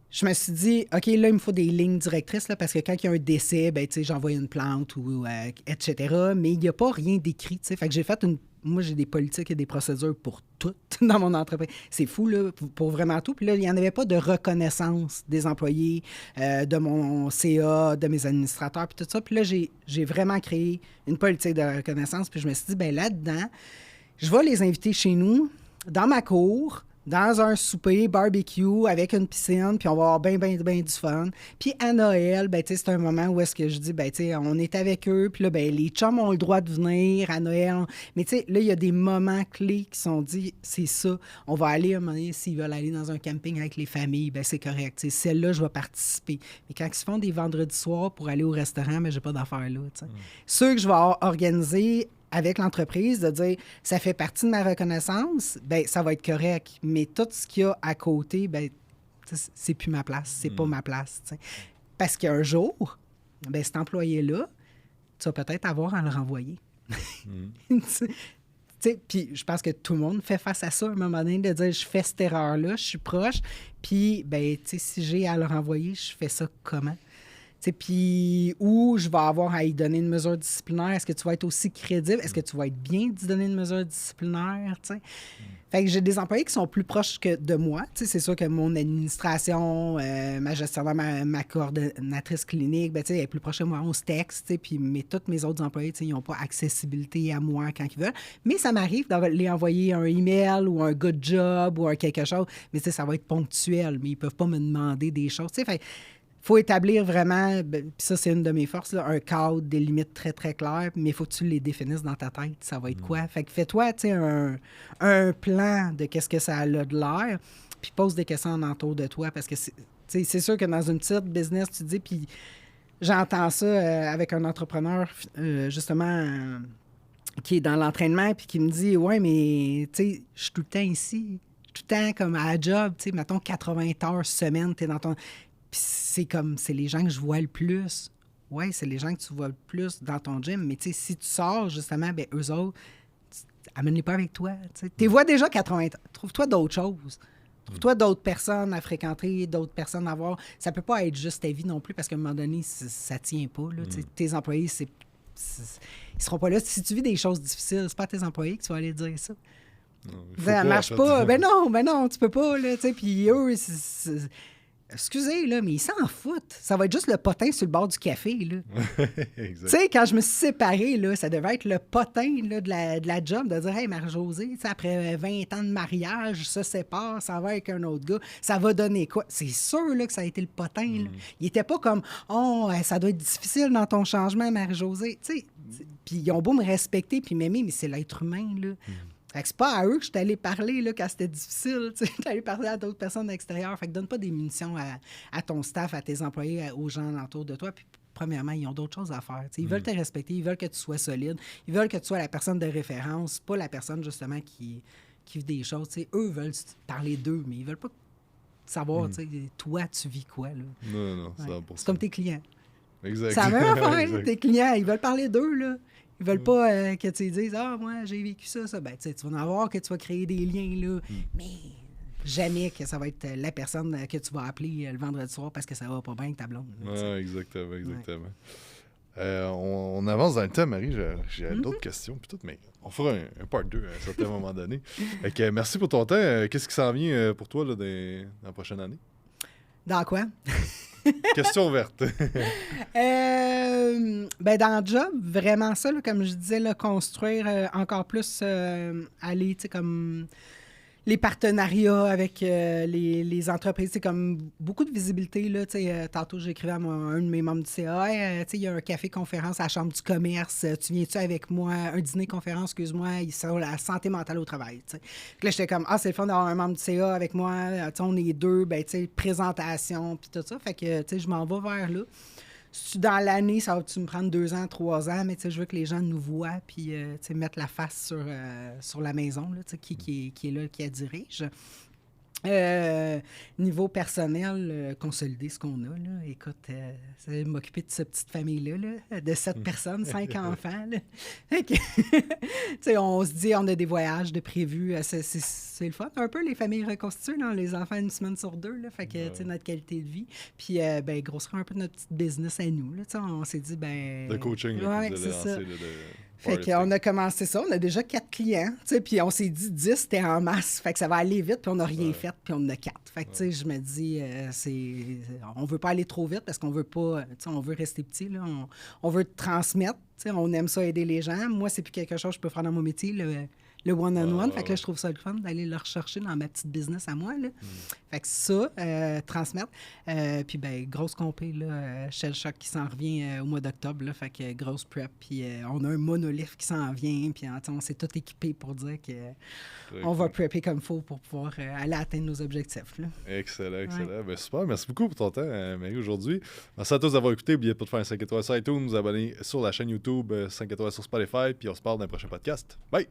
Je me suis dit, OK, là, il me faut des lignes directrices, là, parce que quand il y a un décès, ben, tu sais, j'envoie une plante, ou etc. Mais il n'y a pas rien d'écrit, tu sais. Fait que j'ai fait une... Moi, j'ai des politiques et des procédures pour tout dans mon entreprise. C'est fou, là, pour vraiment tout. Puis là, il n'y en avait pas de reconnaissance des employés, de mon CA, de mes administrateurs, puis tout ça. Puis là, j'ai vraiment créé une politique de reconnaissance. Puis je me suis dit, ben là-dedans, je vais les inviter chez nous, dans ma cour, dans un souper, barbecue, avec une piscine, puis on va avoir bien du fun. Puis à Noël, ben, tu sais, c'est un moment où est-ce que je dis, ben, tu sais, on est avec eux, puis là, ben, les chums ont le droit de venir à Noël. Mais tu sais, là, il y a des moments clés qui sont dits, c'est ça. On va aller, à un moment donné, s'ils veulent aller dans un camping avec les familles, ben, c'est correct. Tu sais, celle-là, je vais participer. Mais quand ils se font des vendredis soirs pour aller au restaurant, ben, j'ai pas d'affaires là, tu sais. Ceux que je vais organiser avec l'entreprise, de dire ça fait partie de ma reconnaissance, ben ça va être correct. Mais tout ce qu'il y a à côté, ben c'est plus ma place, c'est pas ma place. T'sais. Parce qu'un jour, ben cet employé-là, tu vas peut-être avoir à le renvoyer. Puis je pense que tout le monde fait face à ça à un moment donné, de dire je fais cette erreur-là, je suis proche, puis ben si j'ai à le renvoyer, je fais ça comment? Puis où je vais avoir à y donner une mesure disciplinaire, est-ce que tu vas être aussi crédible? Est-ce que tu vas être bien d'y donner une mesure disciplinaire? T'sais? Fait que j'ai des employés qui sont plus proches que de moi. C'est sûr que mon administration, ma gestionnaire, ma coordonnatrice clinique, ben, elle est plus proche de moi. On se texte, mais tous mes autres employés, ils n'ont pas accessibilité à moi quand ils veulent. Mais ça m'arrive de les envoyer un email ou un good job ou un quelque chose. Mais ça va être ponctuel, mais ils ne peuvent pas me demander des choses. Fait faut établir vraiment, puis ça, c'est une de mes forces, là, un cadre, des limites très, très claires, mais il faut que tu les définisses dans ta tête. Ça va être quoi? Fait que fais-toi, tu sais, un plan de qu'est-ce que ça a de l'air, puis pose des questions autour de toi, parce que c'est sûr que dans une petite business, tu dis, puis j'entends ça avec un entrepreneur, justement, qui est dans l'entraînement, puis qui me dit, ouais, mais, tu sais, je suis tout le temps ici, tout le temps comme à la job, tu sais, mettons 80 heures semaine, tu es dans ton... Puis c'est les gens que je vois le plus. Oui, c'est les gens que tu vois le plus dans ton gym. Mais tu sais, si tu sors, justement, bien, eux autres, amène-les pas avec toi. Tu les vois déjà 80 ans. Trouve-toi d'autres choses. Trouve-toi d'autres personnes à fréquenter, d'autres personnes à voir. Ça peut pas être juste ta vie non plus, parce qu'à un moment donné, ça tient pas. Là. Tes employés, ils seront pas là. Si tu vis des choses difficiles, c'est pas à tes employés que tu vas aller dire ça. Non, ça marche pas. Ben non, tu peux pas. Puis eux, excusez, là, mais ils s'en foutent. Ça va être juste le potin sur le bord du café, là. Tu sais, quand je me suis séparée, là, ça devait être le potin là, de la job, de dire « Hey, Marie-Josée, après 20 ans de mariage, se sépare, ça va avec un autre gars. Ça va donner quoi? » C'est sûr là, que ça a été le potin. Là. Il n'était pas comme « Oh, ça doit être difficile dans ton changement, Marie-Josée. » Tu sais, puis ils ont beau me respecter puis m'aimer, mais c'est l'être humain, là. Fait que c'est pas à eux que je suis allée parler là, quand c'était difficile. Je suis allée parler à d'autres personnes extérieures. Fait que donne pas des munitions à ton staff, à tes employés, aux gens autour de toi. Puis, premièrement, ils ont d'autres choses à faire. Ils veulent te respecter, ils veulent que tu sois solide, ils veulent que tu sois la personne de référence, pas la personne, justement, qui vit des choses. T'sais, eux veulent parler d'eux, mais ils veulent pas savoir, toi, tu vis quoi. Là. Non, ouais. C'est comme tes clients. Exact. C'est la même affaire, tes clients. Ils veulent parler d'eux, là. Ils veulent pas que tu dises « Ah, moi, j'ai vécu ça. » Ben, tu vas en avoir que tu vas créer des liens, là. Mais jamais que ça va être la personne que tu vas appeler le vendredi soir parce que ça va pas bien avec ta blonde. Oui, exactement. On avance dans le temps, Marie. J'ai d'autres questions, puis tout, mais on fera un part 2 à un certain moment donné. Fait merci pour ton temps. Qu'est-ce qui s'en vient pour toi là, dans la prochaine année? Dans quoi? Question ouverte. Ben dans le job, vraiment ça, là, comme je disais, là, construire encore plus, aller, tu sais, comme les partenariats avec les entreprises, c'est comme beaucoup de visibilité. Là, tantôt, j'écrivais à un de mes membres du CA, hey, il y a un café-conférence à la Chambre du commerce, tu viens-tu avec moi, un dîner-conférence, excuse-moi, ils sont la santé mentale au travail. T'sais. Là, j'étais comme, c'est le fun d'avoir un membre du CA avec moi, on est deux, présentation, puis tout ça. Fait que je m'en vais vers là. Dans l'année, ça va-tu me prendre 2 ans, 3 ans, mais je veux que les gens nous voient puis mettre la face sur la maison, là, qui est là, qui la dirige. Niveau personnel, consolider ce qu'on a, là. Écoute, c'est m'occuper de cette petite famille-là, là, de 7 personnes, 5 enfants. Là. On se dit, on a des voyages de prévus. C'est le fun. Un peu les familles reconstituées, là, les enfants une semaine sur 2. Là, fait que notre qualité de vie. Puis, grossir un peu notre petite business à nous. Là, on s'est dit, de coaching, là, ouais, que vous c'est avez ça. lancé, là, Fait qu'on a commencé ça, on a déjà 4 clients, puis on s'est dit 10, c'était en masse, fait que ça va aller vite, puis on n'a rien fait, puis on en a 4. Fait que, je me dis, on veut pas aller trop vite parce qu'on veut pas, on veut rester petit, là, on veut transmettre, on aime ça aider les gens. Moi, c'est plus quelque chose que je peux faire dans mon métier, le one-on-one. Fait que là, je trouve ça le fun d'aller le rechercher dans ma petite business à moi. Là. Fait que ça, transmettre. Puis, grosse compé, là, Shell Shock qui s'en revient au mois d'octobre. Là, fait que grosse prep. Puis, on a un monolith qui s'en vient. Puis, on s'est tout équipé pour dire qu'on va prepper comme il faut pour pouvoir aller atteindre nos objectifs. Là. Excellent, excellent. Ouais. Super. Merci beaucoup pour ton temps, Marie, aujourd'hui. Merci à tous d'avoir écouté. N'oubliez pas de faire un 5 étoiles sur iTunes, vous abonner sur la chaîne YouTube, 5 étoiles sur Spotify. Puis, on se parle dans un prochain podcast. Bye!